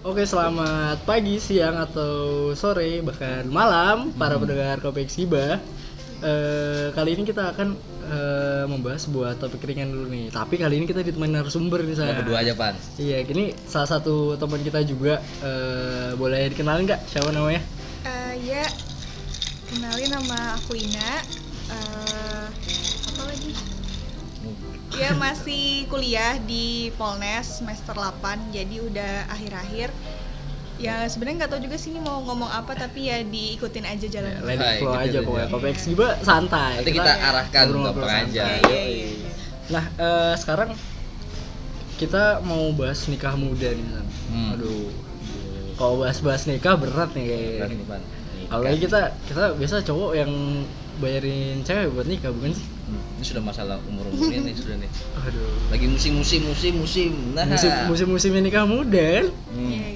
Oke, selamat pagi, siang, atau sore, bahkan malam para pendengar Kopek Siba. Kali ini kita akan membahas sebuah topik ringan dulu nih. Tapi kali ini kita ditemani narasumber nih saya. Berdua aja, Pan. Iya, ini salah satu teman kita juga. Boleh dikenalin nggak? Siapa namanya? Ya, kenalin nama aku Ina. Apa lagi? Ya masih kuliah di Polnes semester 8, jadi udah akhir-akhir. Ya sebenarnya nggak tahu juga sih ini mau ngomong apa, tapi ya diikutin aja jalan. Let it flow Baik, aja gitu pokoknya. aja. Kopek Siba santai. Nanti kita arahkan ngobrol-ngobrol gampang aja. santai. Iya. Nah, sekarang kita mau bahas nikah muda nih, San. Aduh. Kalau bahas nikah berat nih kayaknya. Berat nih, Pan. Apalagi kita biasa cowok yang bayarin cewek buat nikah, bukan sih? Ini sudah masalah umur ini sudah nih. Aduh. Lagi musim. Nah. Musim nikah muda kan? Iya.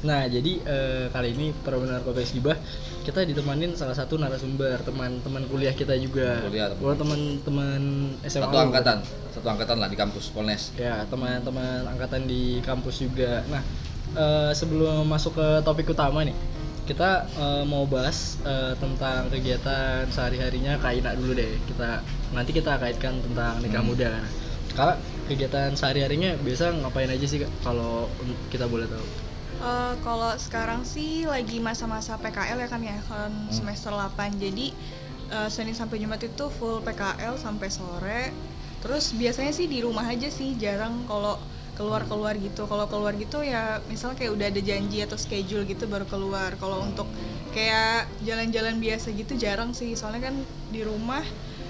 Nah, jadi kali ini para pendengar Kopek Siba kita ditemanin salah satu narasumber, teman-teman kuliah kita juga. Teman-teman SMA. Satu angkatan lah di kampus Polnes. Ya, teman-teman angkatan di kampus juga. Nah, sebelum masuk ke topik utama nih, kita mau bahas tentang kegiatan sehari-harinya Kak Ina dulu deh. Nanti kita kaitkan tentang nikah muda. Nah, Kak, kegiatan sehari-harinya biasa ngapain aja sih, Kak, kalau kita boleh tahu? Kalau sekarang sih lagi masa-masa PKL ya kan semester 8. Jadi Senin sampai Jumat itu full PKL sampai sore. Terus biasanya sih di rumah aja sih, jarang kalau keluar gitu. Kalau keluar gitu ya misal kayak udah ada janji atau schedule gitu baru keluar. Kalau untuk kayak jalan-jalan biasa gitu jarang sih. Soalnya kan di rumah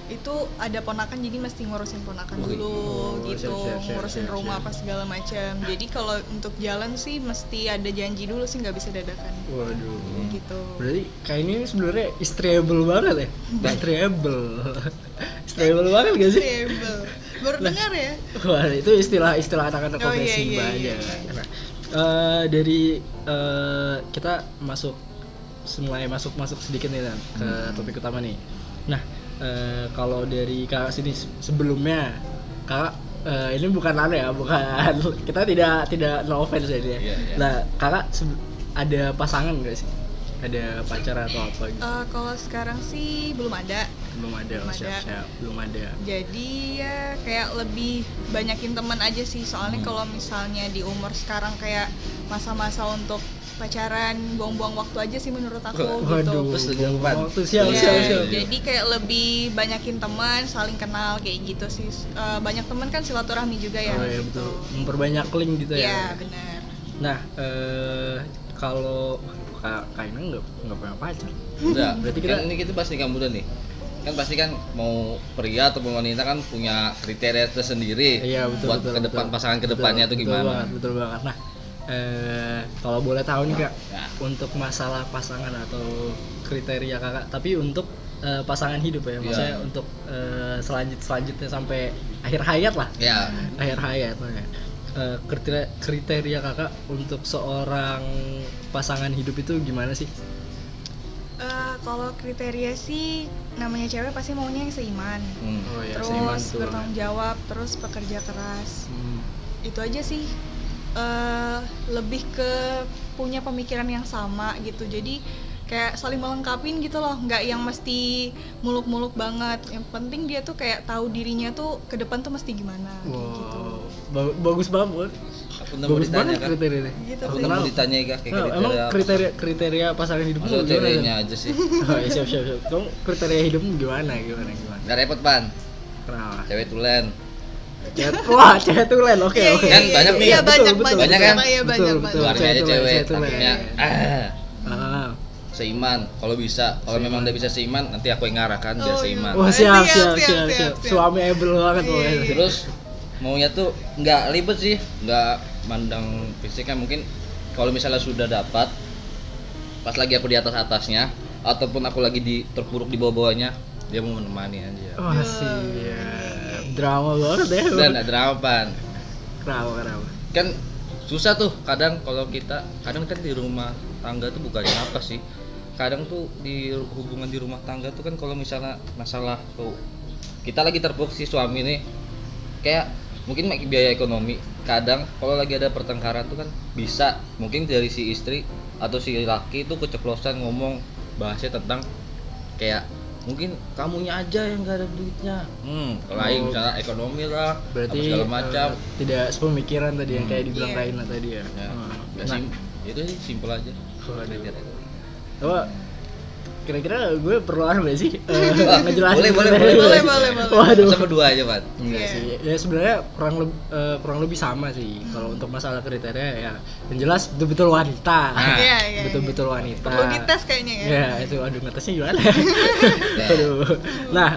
itu ada ponakan, jadi mesti ngurusin ponakan dulu gitu, ngurusin rumah apa segala macam. Jadi kalau untuk jalan sih mesti ada janji dulu sih, nggak bisa dadakan. Waduh. Gitu. Berarti kayak ini sebenarnya istriable banget ya? Istriable banget gak sih? Istriable. Baru dengar ya? Wah, itu istilah anak-anak Oh, Kopek iya, Siba iya. aja. Nah, dari kita mulai masuk sedikit nih kan ke topik utama nih. Nah, kalau dari kakak sini sebelumnya, kakak ini bukan kita tidak no offense ya dia. Iya. Nah, kakak ada pasangan nggak sih? Ada pacar atau apa gitu? Kalau sekarang sih belum ada. Belum ada. Siap, belum ada. Jadi ya kayak lebih banyakin teman aja sih. Soalnya kalau misalnya di umur sekarang kayak masa-masa untuk pacaran, buang-buang waktu aja sih menurut aku gitu. Waduh, waktu siap. Jadi kayak lebih banyakin teman, saling kenal kayak gitu sih. Banyak teman kan silaturahmi juga ya. Oh iya, gitu. betul. Memperbanyak link gitu ya. Iya, benar. Nah, kalau Kak Ina nggak punya pacar. Enggak. Berarti kan ini kita bahas nikah muda nih. Kan pasti kan mau pria ataupun wanita kan punya kriteria tersendiri. Iya, betul, buat ke depan pasangan ke depannya tuh gimana. Betul banget. Nah, kalau boleh tahu nih, Kak, Ya. untuk masalah pasangan atau kriteria Kakak, tapi untuk pasangan hidup ya, maksudnya untuk selanjutnya sampai akhir hayat lah. Ya. Akhir hayat. Kriteria Kakak untuk seorang pasangan hidup itu gimana sih? Kalau kriteria sih namanya cewek pasti maunya yang seiman. Oh ya, Terus seiman tuh. bertanggung jawab, terus pekerja keras. Itu aja sih. Lebih ke punya pemikiran yang sama gitu. Jadi kayak saling melengkapin gitu loh, nggak yang mesti muluk-muluk banget. Yang penting dia tuh kayak tahu dirinya tuh ke depan tuh mesti gimana gitu. Bagus banget. Bagus banget kriterianya. Gitu Aku sih. mau ditanya ya kayak Emang kriteria pasangan hidupmu Maksud gimana? ceweknya aja sih. Oh ya, siap. Kamu kriteria hidupmu gimana? Nggak repot, Pan. Kenapa? Cewek tulen. Cewek tulen, oke. Kan banyak nih. Iya, Banyak banyak kan? Iya, banyak. Keluarnya aja cewek, takutnya Ah. seiman. Kalau bisa, kalau memang udah bisa seiman, nanti aku yang ngarahkan biar Oh, seiman. Wah, siap. Suami able banget pokoknya. Terus maunya tuh nggak ribet sih, nggak mandang fisiknya. Mungkin kalau misalnya sudah dapat, pas lagi aku di atasnya, ataupun aku lagi terpuruk di bawah-bawahnya, dia mau menemani aja. Wah, siap. Drama banget ya. Dan nggak drama, Pan. Kenapa? Kan susah tuh kadang kalau kita kadang kan di rumah tangga tuh bukannya apa sih, kadang tuh di hubungan di rumah tangga tuh kan kalau misalnya masalah tuh kita lagi terpuruk si suami nih, kayak mungkin biaya ekonomi kadang kalau lagi ada pertengkaran tuh kan bisa mungkin dari si istri atau si laki itu keceplosan ngomong bahasnya tentang kayak mungkin kamunya aja yang gak ada duitnya. Kalau aing misalnya ekonomi lah, Berarti apa segala macam. tidak sepemikiran tadi yang kayak dibilang Iya. Kaina tadi ya. Ya, nggak Nah, itu sih simpel aja. Waduh. Apa kira-kira gue perlu nggak sih ngejelasin? Boleh. Boleh. Waduh. Sama dua aja, Pak. Enggak Iya. sih. Ya sebenarnya kurang lebih sama sih. Kalau untuk masalah kriteria ya yang jelas betul-betul wanita. Iya. Betul-betul wanita. Perlu dites kayaknya ya. Ya, itu aduh ngetesnya gimana? Aduh. Nah,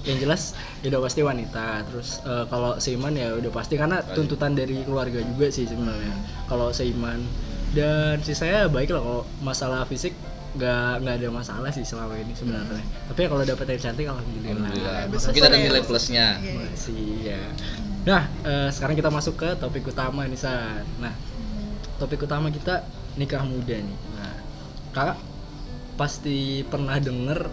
yang jelas ya udah pasti wanita. Terus kalau seiman ya udah pasti karena tuntutan dari keluarga juga sih sebenarnya. Kalau seiman dan sisanya baik lah. Kalau masalah fisik nggak ada masalah sih selama ini sebenarnya. Tapi ya kalau dapet yang cantik alhamdulillah. Alhamdulillah. Bersyukur Kita ada ya. nilai plusnya. Iya. Masih ya. Nah, sekarang kita masuk ke topik utama nih San. Nah, topik utama kita nikah muda nih. Nah, kakak pasti pernah denger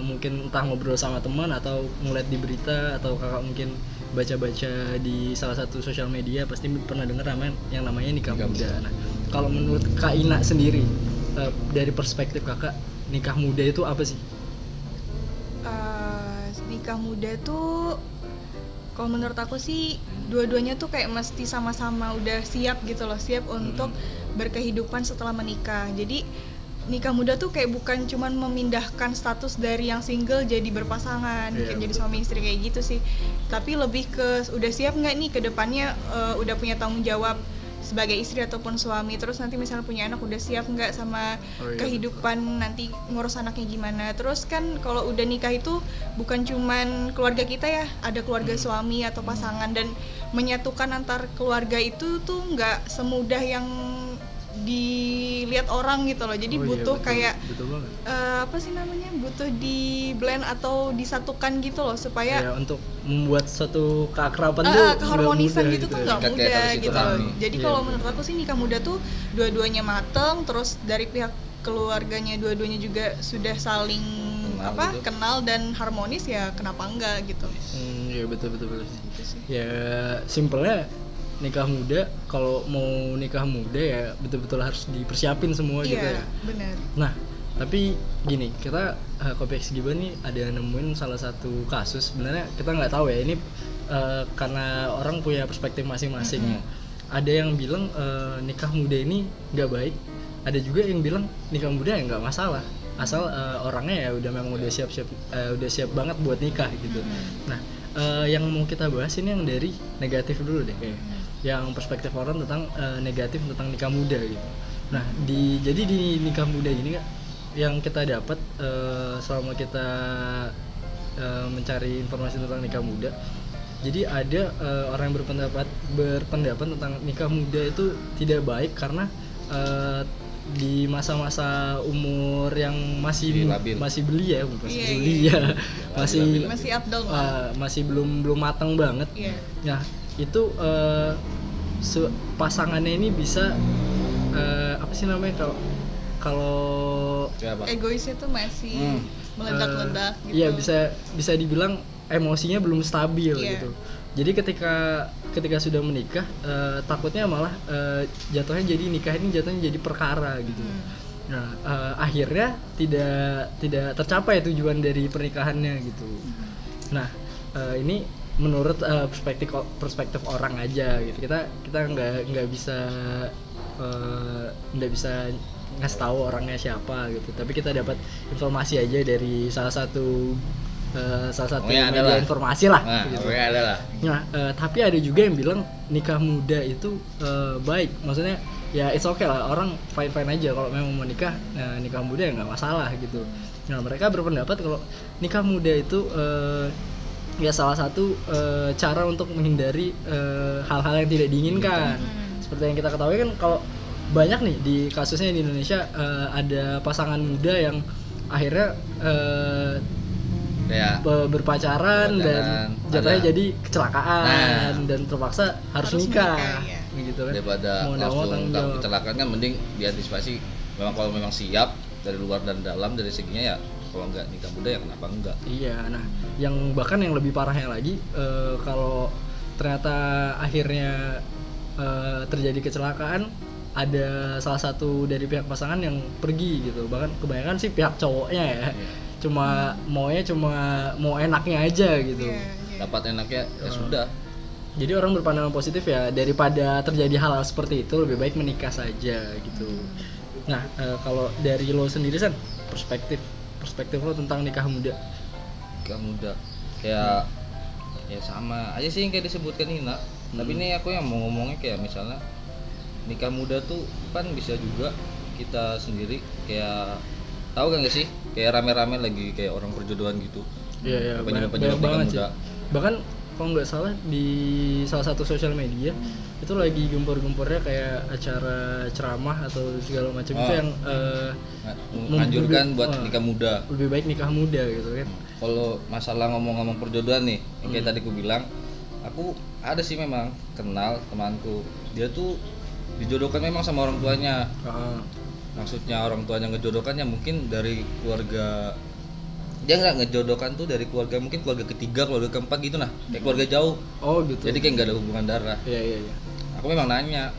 mungkin entah ngobrol sama teman atau ngeliat di berita atau kakak mungkin baca-baca di salah satu sosial media pasti pernah denger yang namanya nikah muda. Nah, kalau menurut Kak Ina sendiri dari perspektif kakak nikah muda itu apa sih? Nikah muda tuh kalau menurut aku sih dua-duanya tuh kayak mesti sama-sama udah siap gitu loh, siap untuk berkehidupan setelah menikah. Jadi nikah muda tuh kayak bukan cuman memindahkan status dari yang single jadi berpasangan, Iya, kayak jadi betul. suami istri kayak gitu sih. Tapi lebih ke udah siap nggak nih ke depannya, udah punya tanggung jawab sebagai istri ataupun suami, terus nanti misalnya punya anak udah siap nggak sama Oh, iya, kehidupan nanti ngurus anaknya gimana. Terus kan kalau udah nikah itu bukan cuman keluarga kita ya, ada keluarga suami atau pasangan, dan menyatukan antar keluarga itu tuh nggak semudah yang dilihat orang gitu loh. Jadi Oh iya, butuh betul, kayak betul banget. apa sih namanya, butuh di blend atau disatukan gitu loh supaya Ya, untuk membuat suatu keakraban tuh nggak keharmonisan mudah gitu tuh ya. nggak Kayak mudah tadi gitu loh. silaturahmi. Jadi Iya, kalau betul. menurut aku sih nikah muda tuh dua-duanya mateng, terus dari pihak keluarganya dua-duanya juga sudah saling Kenal gitu. kenal dan harmonis, ya kenapa enggak gitu. Iya betul. Gitu sih. Ya simpelnya nikah muda, kalau mau nikah muda ya betul-betul harus dipersiapin semua gitu Iya, ya. benar. Nah, tapi gini, kita Kopex Giban nih ada nemuin salah satu kasus. Sebenarnya kita nggak tahu ya ini karena orang punya perspektif masing-masing. Ada yang bilang nikah muda ini nggak baik. Ada juga yang bilang nikah muda ya nggak masalah, asal orangnya ya udah memang udah siap banget buat nikah gitu. Nah, yang mau kita bahas ini yang dari negatif dulu deh kayak. Yang perspektif orang tentang negatif tentang nikah muda gitu. Nah, jadi di nikah muda ini Kak, yang kita dapat selama kita mencari informasi tentang nikah muda. Jadi ada orang yang berpendapat tentang nikah muda itu tidak baik karena di masa-masa umur yang masih Labil. belia, Iya, belia, masih Masih abdol lah. masih belum matang banget. Iya. Nah, itu pasangannya ini bisa apa sih namanya kalau Siapa? Egoisnya tuh masih meledak-ledak gitu. Iya, bisa dibilang emosinya belum stabil Iya. gitu. Jadi ketika sudah menikah takutnya malah jatuhnya jadi nikah ini jatuhnya jadi perkara gitu. Nah, akhirnya tidak tercapai tujuan dari pernikahannya gitu. Nah, ini menurut perspektif orang aja gitu. Kita nggak bisa ngasih tahu orangnya siapa gitu. Tapi kita dapat informasi aja dari salah satu Pokoknya ada media lah. informasi lah. Nah, gitu. pokoknya ada lah. Nah, tapi ada juga yang bilang nikah muda itu baik. Maksudnya ya it's okay lah, orang fine aja kalau memang mau nikah, nikah muda ya nggak masalah gitu. Nah, mereka berpendapat kalau nikah muda itu ya salah satu cara untuk menghindari hal-hal yang tidak diinginkan. Seperti yang kita ketahui kan, kalau banyak nih di kasusnya di Indonesia ada pasangan muda yang akhirnya Kayak berpacaran dan jatuhnya ada. jadi kecelakaan dan terpaksa harus nikah iya. gitu kan. daripada Mau nggak mau langsung tanggung takut jawab. kecelakaan kan mending diantisipasi. Memang kalau memang siap dari luar dan dalam dari seginya ya, kalau nggak nikah muda ya kenapa enggak? Iya, nah yang bahkan yang lebih parahnya lagi kalau ternyata akhirnya terjadi kecelakaan ada salah satu dari pihak pasangan yang pergi gitu, bahkan kebanyakan sih pihak cowoknya ya, cuma mau enaknya aja gitu. Dapat enaknya ya sudah. Jadi orang berpandangan positif ya, daripada terjadi hal-hal seperti itu lebih baik menikah saja gitu. Nah, kalau dari lo sendiri San, perspektif lo tentang nikah muda. Nikah muda kayak ya sama aja sih yang kayak disebutkan Nina. Tapi ini aku yang mau ngomongnya kayak misalnya nikah muda tuh kan bisa juga kita sendiri kayak tahu kan gak sih, kayak rame-rame lagi kayak orang perjodohan gitu. Iya, Banyak banyak banget sih. muda. Bahkan kalau nggak salah di salah satu sosial media itu lagi gempor-gempornya kayak acara ceramah atau segala macam itu yang Menganjurkan buat nikah muda. lebih baik nikah muda gitu kan. Kalau masalah ngomong-ngomong perjodohan nih, yang kayak tadi aku bilang, aku ada sih memang kenal temanku, dia tuh dijodohkan memang sama orang tuanya. Maksudnya orang tuanya ngejodohkannya mungkin dari keluarga, dia nggak ngejodohkan tuh dari keluarga, mungkin keluarga ketiga, keluarga keempat gitu nah, kayak keluarga jauh. Oh gitu. Jadi kayak nggak ada hubungan darah. Iya. Aku memang nanya,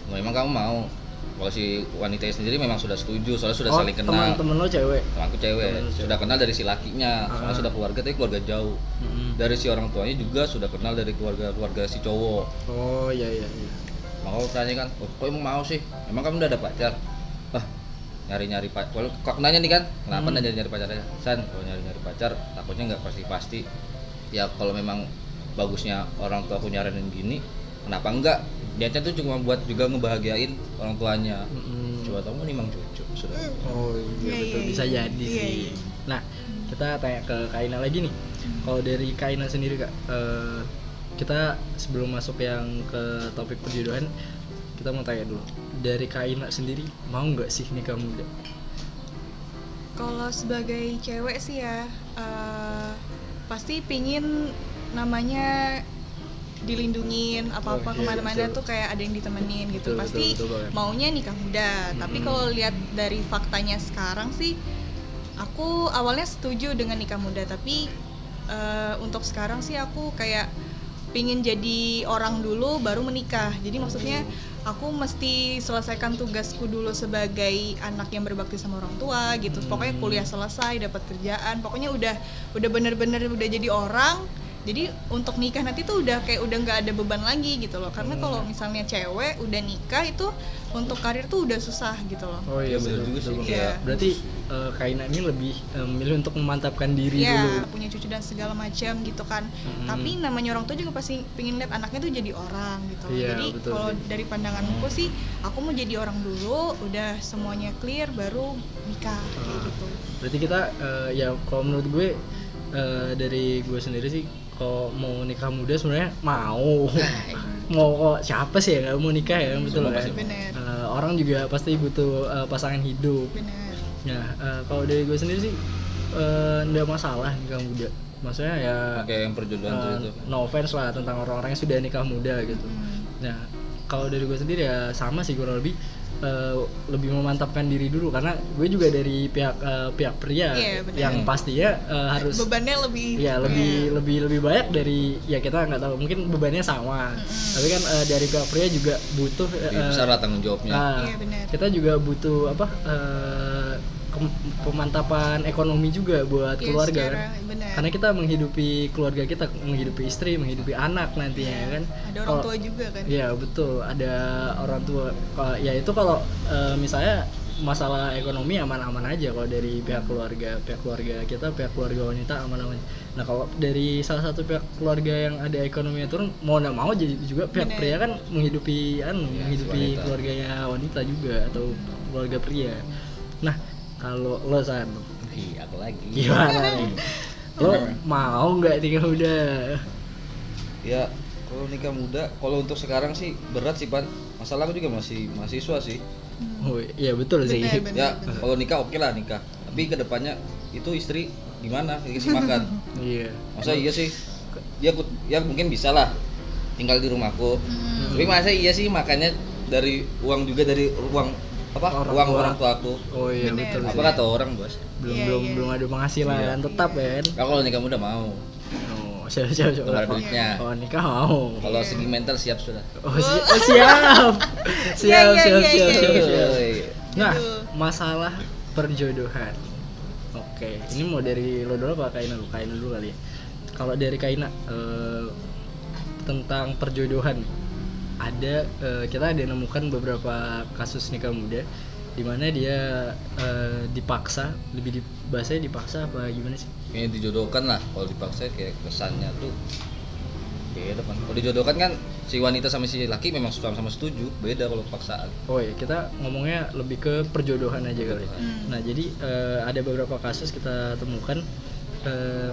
memang kamu mau? Kalau si wanita sendiri memang sudah setuju, soalnya sudah saling kenal. Temen lo cewek. Temanku cewek, sudah kenal dari si lakinya, soalnya sudah keluarga tapi keluarga jauh. Dari si orang tuanya juga sudah kenal dari keluarga si cowok. Oh iya. Maka aku tanya kan, kok emang mau sih? Emang kamu udah ada pacar? Nyari-nyari pacar. Kalau aku nanya nih kan, kenapa nyari-nyari pacar aja? San, kalau nyari-nyari pacar takutnya nggak pasti-pasti. Ya kalau memang bagusnya orang tua aku nyaranin gini, kenapa enggak? Niatnya tuh cuma buat juga ngebahagiain orang tuanya. Coba tahu nih mang cucu sudah. Oh iya betul, bisa jadi sih. Nah, kita tanya ke Kaina lagi nih. Kalau dari Kaina sendiri Kak, kita sebelum masuk yang ke topik perjodohan, kita mau tanya dulu. Dari Kaina sendiri, mau nggak sih nikah muda? Kalau sebagai cewek sih ya, pasti pingin namanya dilindungin apa-apa Iya, kemana-mana betul. tuh kayak ada yang ditemenin gitu. Betul, Pasti betul banget. maunya nikah muda. Tapi kalau lihat dari faktanya sekarang sih, aku awalnya setuju dengan nikah muda. Tapi untuk sekarang sih aku kayak pingin jadi orang dulu baru menikah. Jadi maksudnya aku mesti selesaikan tugasku dulu sebagai anak yang berbakti sama orang tua gitu. Pokoknya kuliah selesai, dapat kerjaan, pokoknya udah bener-bener udah jadi orang. Jadi untuk nikah nanti tuh udah nggak ada beban lagi gitu loh. Karena kalau misalnya cewek udah nikah itu untuk karir tuh udah susah gitu loh. Oh iya bener juga sih. Iya. Berarti Kaina ini lebih memilih untuk memantapkan diri Iya, dulu. punya cucu dan segala macam gitu kan. Tapi namanya orang tua juga pasti pingin lihat anaknya tuh jadi orang gitu. Iya, Jadi betul kalau sih. dari pandanganku sih, aku mau jadi orang dulu, udah semuanya clear baru nikah kayak gitu. Berarti kita ya kalau menurut gue dari gue sendiri sih, kalau mau nikah muda sebenarnya mau kok, siapa sih ya nggak mau nikah ya, betul Semua kan? pasti Bener. Orang juga pasti butuh pasangan hidup. Bener. Nah, kalau dari gue sendiri sih nggak masalah nikah muda. Maksudnya ya Kayak yang perjodohan tuh itu. no offense lah tentang orang-orang yang sudah nikah muda gitu. Nah, kalau dari gue sendiri ya sama sih, kurang lebih lebih memantapkan diri dulu, karena gue juga dari pihak pria. Iya, benar. Yang pastinya harus Bebannya lebih lebih banyak dari, ya kita nggak tahu, mungkin bebannya sama, tapi kan dari pihak pria juga butuh Lebih besar lah tanggung jawabnya. Iya, benar. kita juga butuh pemantapan ekonomi juga buat Iya, keluarga secara kan? benar. Karena kita menghidupi keluarga kita, menghidupi istri, menghidupi anak nantinya Iya, kan. ada orang tua juga kan. Iya betul, ada orang tua. Ya itu kalau misalnya masalah ekonomi aman-aman aja kalau dari pihak keluarga kita, pihak keluarga wanita aman-aman. Nah kalau dari salah satu pihak keluarga yang ada ekonominya turun, mau nggak mau jadi juga pihak Bener. pria kan menghidupi menghidupi wanita. keluarganya wanita juga, atau keluarga pria. Nah kalau lo San, Aku lagi. gimana nih? Lo mau nggak nikah muda? Ya kalau nikah muda, kalau untuk sekarang sih berat sih Pan. Masalah aku juga masih mahasiswa sih. Oh iya betul sih. Bener. Ya kalau nikah oke lah nikah. Tapi kedepannya itu istri gimana? Dikasih makan. Iya. Masa iya sih? Ya mungkin bisa lah tinggal di rumahku. Tapi masa iya sih makannya dari uang juga, dari uang Orang tua. orang tua aku. Oh iya Bener. betul sih. Apa kata orang bos? belum Iya, belum iya. belum ada penghasilan tetap ya kan. Nah, kalau nikah muda mau. Oh, siap. belum ada duitnya. Oh, nikah mau. Kalau segi mental siap sudah. Siap. Iya. Yoi. Nah, Aduh. masalah perjodohan. Oke, ini mau dari lo dulu apa Kaina dulu? Kaina dulu kali ya. Kalau dari Kaina tentang perjodohan, ada kita ada nemukan beberapa kasus nikah muda di mana dia dipaksa, bahasanya dipaksa apa gimana sih? Kayaknya dijodohkan lah. Kalau dipaksa kayak kesannya tuh beda kan. Kalau dijodohkan kan si wanita sama si laki memang sama-sama setuju. Beda kalau paksaan. Oh ya, kita ngomongnya lebih ke perjodohan aja kali. Nah, jadi ada beberapa kasus kita temukan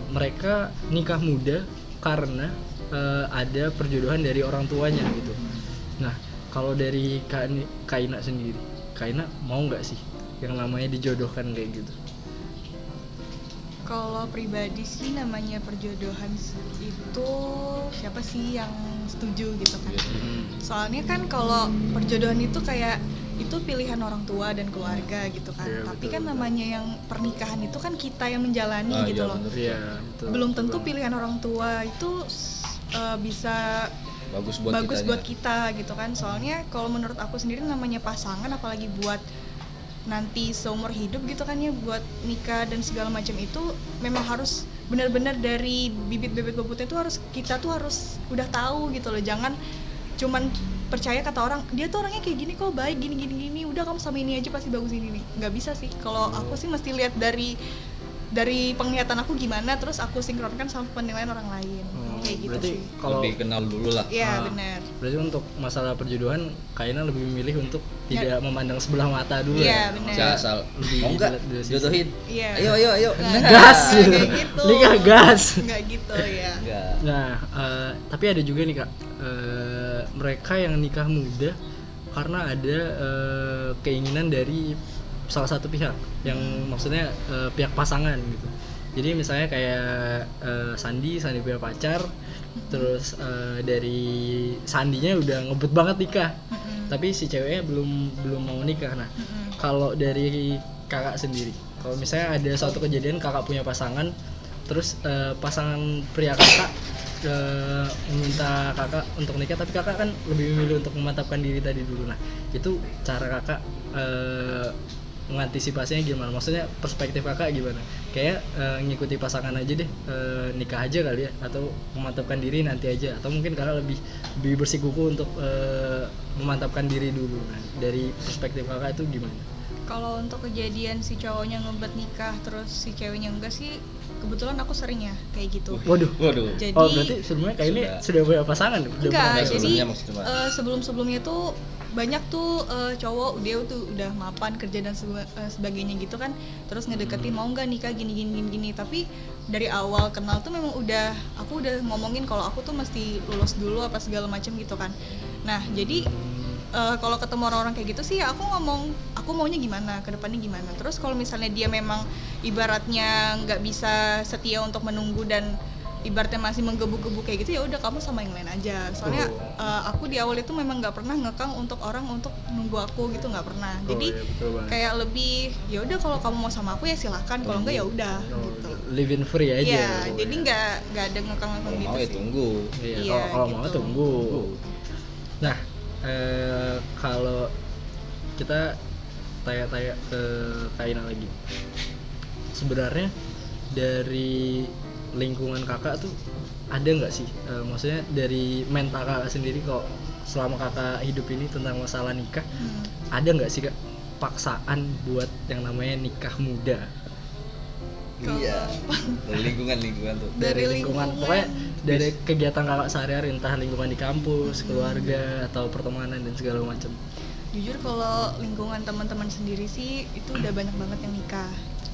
mereka nikah muda karena ada perjodohan dari orang tuanya gitu. Nah, kalau dari Kaina sendiri, Kaina mau nggak sih yang namanya dijodohkan kayak gitu? Kalau pribadi sih namanya perjodohan itu siapa sih yang setuju gitu kan? Soalnya kan kalau perjodohan itu kayak itu pilihan orang tua dan keluarga gitu kan. Iya, Tapi betul, kan betul. namanya yang pernikahan itu kan kita yang menjalani gitu loh. bener. Iya, betul. Belum betul tentu banget. pilihan orang tua itu bisa Bagus buat bagus kitanya. buat kita gitu kan. Soalnya kalau menurut aku sendiri namanya pasangan apalagi buat nanti seumur hidup gitu kan ya, buat nikah dan segala macam itu memang harus benar-benar dari bibit-bibit bobotnya itu kita tuh harus udah tahu gitu loh. Jangan cuman percaya kata orang, dia tuh orangnya kayak gini kok, baik gini, udah kamu sama ini aja pasti bagus ini. Nggak bisa sih. Kalau aku sih mesti lihat dari penglihatan aku gimana, terus aku sinkronkan sama penilaian orang lain. Kayak gitu berarti sih. kalau Lebih kenal dulu lah. Iya, Ah, benar. berarti untuk masalah perjodohan Kaina lebih memilih untuk tidak memandang sebelah mata dulu Iya, ya. benar. Jangan asal Lebih mau enggak dilihat dari sisi. jodohin. Iya. Ayo. Nah, Gas. kayak gitu. Nikah gas. Nggak gitu ya. Enggak. Nah, tapi ada juga nih Kak, mereka yang nikah muda karena ada keinginan dari salah satu pihak, yang maksudnya pihak pasangan gitu. Jadi misalnya kayak Sandi punya pacar, terus dari Sandinya udah ngebet banget nikah, tapi si ceweknya belum mau nikah. Nah, kalau dari kakak sendiri, kalau misalnya ada suatu kejadian kakak punya pasangan, terus pasangan pria kakak meminta kakak untuk nikah, tapi kakak kan lebih memilih untuk memantapkan diri tadi dulu. Nah, itu cara kakak mengantisipasinya gimana? Maksudnya perspektif kakak gimana? Kayak ngikuti pasangan aja deh, nikah aja kali ya, atau memantapkan diri nanti aja, atau mungkin kakak lebih bersikukuh untuk memantapkan diri dulu. Nah, dari perspektif kakak itu gimana? Kalau untuk kejadian si cowoknya ngebet nikah terus si ceweknya enggak sih, kebetulan aku sering ya kayak gitu. Waduh. Jadi Oh, berarti sebelumnya kayak ini sudah punya pasangan? Udah enggak, pernah jadi sebelumnya maksudnya, Mas. sebelum-sebelumnya tuh banyak tuh cowok dia tuh udah mapan kerja dan sebagainya gitu kan, terus ngedeketin mau nggak nikah gini, tapi dari awal kenal tuh memang aku udah ngomongin kalau aku tuh mesti lulus dulu apa segala macam gitu kan. Nah, jadi kalau ketemu orang-orang kayak gitu sih aku ngomong aku maunya gimana, ke depannya gimana. Terus kalau misalnya dia memang ibaratnya nggak bisa setia untuk menunggu dan ibaratnya masih menggebu-gebu kayak gitu, ya udah kamu sama yang lain aja. Soalnya aku di awal itu memang nggak pernah ngekang untuk orang untuk nunggu aku gitu, nggak pernah. Jadi iya, betul banget. kayak lebih ya udah kalau kamu mau sama aku ya silakan, kalau enggak ya udah Oh, gitu. live in free aja. Iya, jadi nggak ada ngekang-ngekang Kalau gitu mau ya sih. tunggu. Iya, Iya, kalau mau gitu. tunggu. Nah, kalau kita tanya-tanya ke Kaina lagi, sebenarnya dari lingkungan kakak tuh ada nggak sih, maksudnya dari mental kakak sendiri kok selama kakak hidup ini tentang masalah nikah, ada nggak sih Kak paksaan buat yang namanya nikah muda? Iya. Dari lingkungan tuh. Dari lingkungan. Pokoknya dari kegiatan kakak sehari-hari, entah lingkungan di kampus, keluarga, atau pertemanan dan segala macam. Jujur kalau lingkungan teman-teman sendiri sih itu udah banyak banget yang nikah.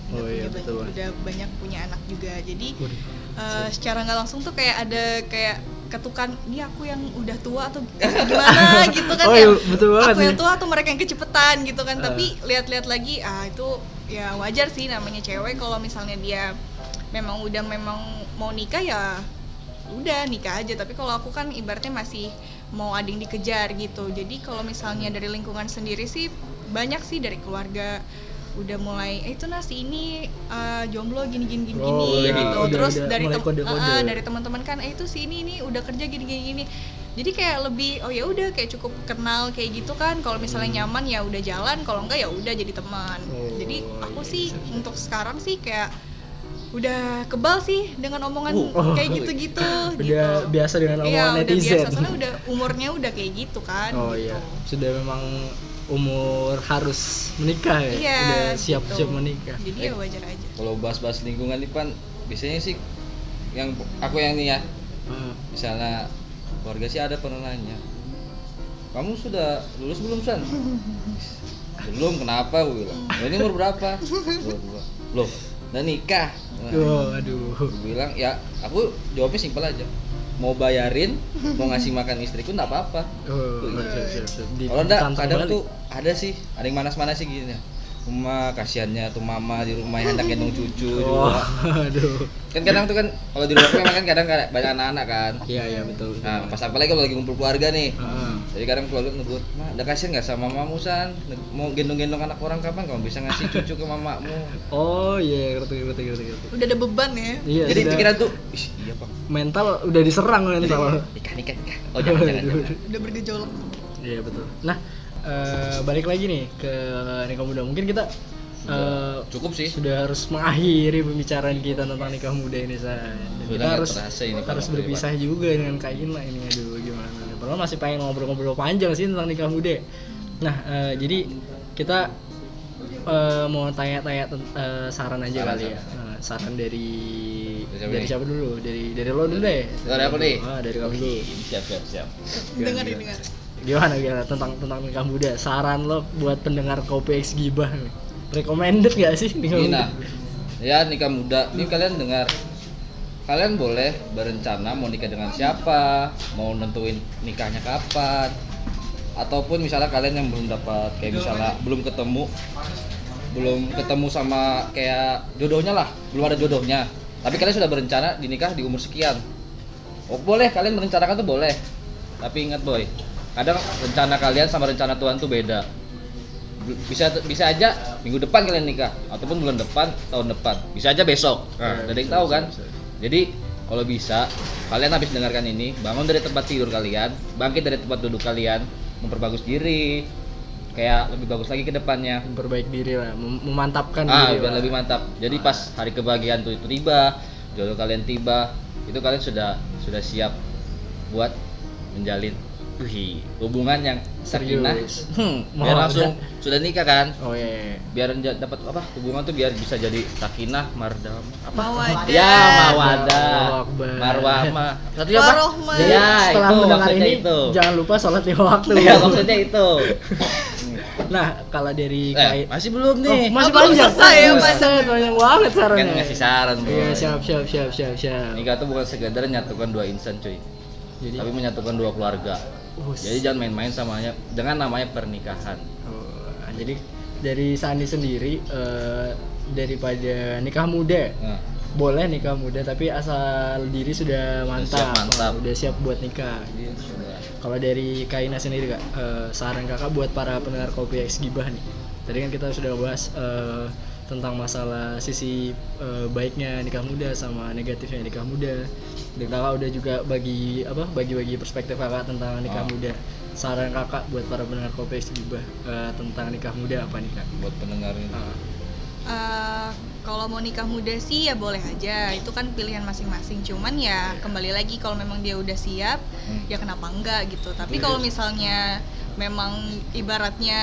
Oh iya, betul. Udah banyak punya anak juga. Jadi Waduh. secara nggak langsung tuh kayak ada kayak ketukan, ini aku yang udah tua atau gimana gitu kan. Oh ya. iya, betul banget Aku yang nih. tua atau mereka yang kecepetan gitu kan. Tapi lihat-lihat lagi itu ya wajar sih, namanya cewek kalau misalnya dia memang mau nikah ya udah nikah aja. Tapi kalau aku kan ibaratnya masih mau ada yang dikejar gitu. Jadi kalau misalnya dari lingkungan sendiri sih banyak sih, dari keluarga, udah mulai itu nasi ini jomblo gini Oh, gitu. udah- Terus udah dari mulai kode-kode. dari teman-teman kan itu si ini udah kerja gini. Jadi kayak lebih oh ya udah kayak cukup kenal kayak gitu kan. Kalau misalnya nyaman ya udah jalan, kalau enggak ya udah jadi teman. Oh, Jadi aku iya, sih iya. untuk sekarang sih kayak udah kebal sih dengan omongan kayak gitu-gitu Udah gitu. biasa dengan Iya, omongan udah netizen. biasa soalnya udah umurnya udah kayak gitu kan. Oh gitu. iya, sudah memang umur harus menikah ya. Iya, Udah gitu. siap-siap menikah. Jadi ya wajar aja. Kalau bahas-bahas lingkungan nih Pan, biasanya sih yang aku yang nih ya, Hmm. misalnya keluarga sih ada pernah nanya, kamu sudah lulus belum San? Belum, kenapa? Gue bilang, "Lo ini umur berapa?" Loh, udah nikah. Nah, Oh, aduh. gue bilang, ya aku jawabnya simpel aja, mau bayarin, mau ngasih makan istriku nggak apa-apa. Oh, siap. Kalau enggak, Ditantang kadang balik. tuh ada sih, ada yang manas-manas sih gini ya. Kasihannya tuh mama di rumah yang hendak gendong cucu Oh, juga. aduh. Kan kadang tuh kan kalau di rumah memang kan kadang banyak anak-anak kan. Iya, betul. Nah, pas apalagi kalau lagi ngumpul keluarga nih. Heeh. Jadi kadang keluarga negur, "Ma, udah kasihan nggak sama mamamu San? Mau gendong-gendong anak orang kapan kamu bisa ngasih cucu ke mamamu?" Oh, iya, ngerti. Udah ada beban ya. Iya, Jadi sudah pikiran tuh, "Ih, iya Bang. mental udah diserang mental. Nikah. Oh, jangan. Udah bergejolak. Iya, betul. Nah, balik lagi nih ke nikah muda. Mungkin kita Cukup sih. sudah harus mengakhiri pembicaraan kita tentang nikah muda ini, San. Dan Sudah kita nggak harus terasa ini harus kalau berpisah juga dengan Kak Ina ini. Aduh, gimana nih. Padahal masih pengen ngobrol-ngobrol panjang sih tentang nikah muda. Nah, jadi kita mau tanya-tanya saran aja Saran, kali ya. Saran dari Dari siapa dari nih? siapa dulu? Dari lo dulu deh. Dari aku nih. Dari kamu dulu. Siap. Dengar. Gimana tentang nikah muda? Saran lo buat pendengar Kopi X Gibah nih. Recommended gak sih nikah Ini muda? nah, ya nikah muda. Ini kalian dengar, kalian boleh berencana mau nikah dengan siapa, mau nentuin nikahnya kapan, ataupun misalnya kalian yang belum dapat kayak misalnya belum ketemu sama kayak jodohnya lah, belum ada jodohnya, tapi kalian sudah berencana dinikah di umur sekian. Oh boleh, kalian merencanakan tuh boleh, tapi ingat boy, kadang rencana kalian sama rencana Tuhan tuh beda. Bisa aja minggu depan kalian nikah, ataupun bulan depan, tahun depan, bisa aja besok. Nah, ada yang tahu kan? Jadi kalau bisa kalian habis dengarkan ini, bangun dari tempat tidur kalian, bangkit dari tempat duduk kalian, memperbagus diri, kayak lebih bagus lagi ke depannya. Memperbaiki diri lah, memantapkan diri Biar lah. lebih mantap. Jadi pas hari kebahagiaan tuh itu tiba, jodoh kalian tiba, itu kalian sudah siap buat menjalin hubungan yang sakinah. Serius. Biar Mau langsung udah. sudah nikah kan. Oh iya. Biar dapat apa hubungan tuh biar bisa jadi sakinah mardam apa Mawadah. ya mawadah Allahu Akbar. marwahmah satunya apa Warohmah. Jadi ya setelah itu mendengar maksudnya ini itu jangan lupa sholat 5 waktu. ya maksudnya itu Nah, kalau dari Kak masih belum nih masih belum panjang. selesai ya, Pak. Buset, banyak banget sarannya. kan ngasih saran bro. Iya, siap. Nikah tuh bukan sekedar menyatukan dua insan cuy, Jadi tapi menyatukan dua keluarga. Us. Jadi jangan main-main samanya dengan namanya pernikahan. Jadi dari Sandi sendiri daripada nikah muda, Nah, boleh nikah muda tapi asal diri sudah mantap, siap mantap. udah siap buat nikah. sudah. Kalau dari Kaina sendiri Kak, saran Kakak buat para pendengar Kopi X Gibah nih. Tadi kan kita sudah bahas tentang masalah sisi baiknya nikah muda sama negatifnya nikah muda. Dan Kakak udah juga bagi perspektif Kakak tentang nikah muda. Saran Kakak buat para pendengar Kopi X Gibah tentang nikah muda apa nih Kak? Buat pendengar ini. Kalau mau nikah muda sih ya boleh aja, itu kan pilihan masing-masing. Cuman ya kembali lagi kalau memang dia udah siap, ya kenapa enggak gitu. Tapi kalau misalnya memang ibaratnya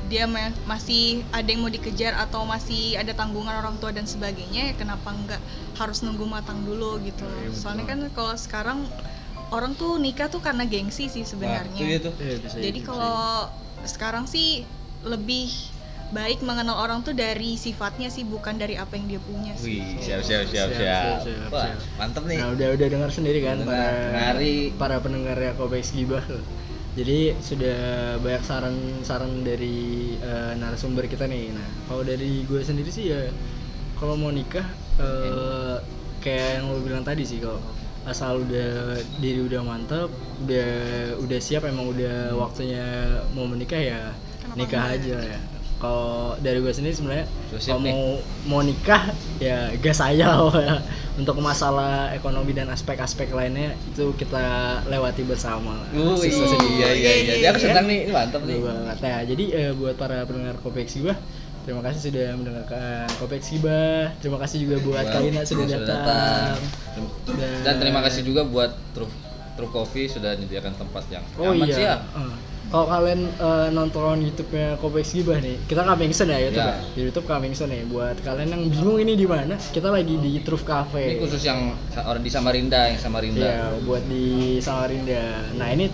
dia masih ada yang mau dikejar atau masih ada tanggungan orang tua dan sebagainya, ya kenapa enggak harus nunggu matang dulu gitu. Soalnya kan kalau sekarang orang tuh nikah tuh karena gengsi sih sebenarnya. Itu. Jadi kalau sekarang sih lebih baik mengenal orang tuh dari sifatnya sih, bukan dari apa yang dia punya sih. Wih, siap. Siap. Wah, mantep nih. Nah, udah dengar sendiri kan Ngari. para pendengarnya Kopi X Gibah. Jadi sudah banyak saran dari narasumber kita nih. Nah, kalau dari gue sendiri sih ya kalau mau nikah kayak yang lo bilang tadi sih, kalau asal diri udah mantap, udah siap, emang udah waktunya mau menikah ya Kenapa nikah enggak? aja ya. Kalau dari gue sendiri sebenarnya Sudah siap kalau mau nikah ya gas aja lah. Untuk masalah ekonomi dan aspek-aspek lainnya itu kita lewati bersama lah. Susah sedih. Iya. Aku senang nih, ini mantap nih. Betul banget. Nah, jadi buat para pendengar Kopek Gibah, terima kasih sudah mendengarkan Kopek Gibah. Terima kasih juga buat Kalina sudah datang. Dan terima kasih juga buat True Coffee sudah menyediakan tempat yang Oh aman iya. sih ya. Kalau kalian nonton YouTube-nya Kopek Gibah nih, kita coming soon ya YouTube. Ya. Di YouTube coming soon nih. Buat kalian yang bingung ini di mana, kita lagi di Truth Cafe. Ini khusus yang orang di Samarinda, yang Samarinda. Iya, buat di Samarinda. Nah, ini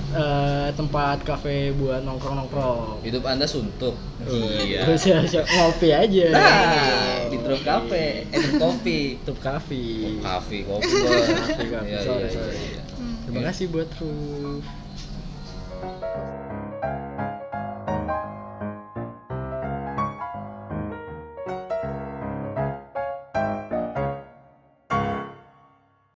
tempat kafe buat nongkrong-nongkrong. Hidup Anda suntuk. Iya. Terus ya, ngopi aja. Nah, di True Cafe, True Coffee. Truth Cafe. Kopi. Cafe. Iya, Sorry. iya. Terima kasih buat Truth.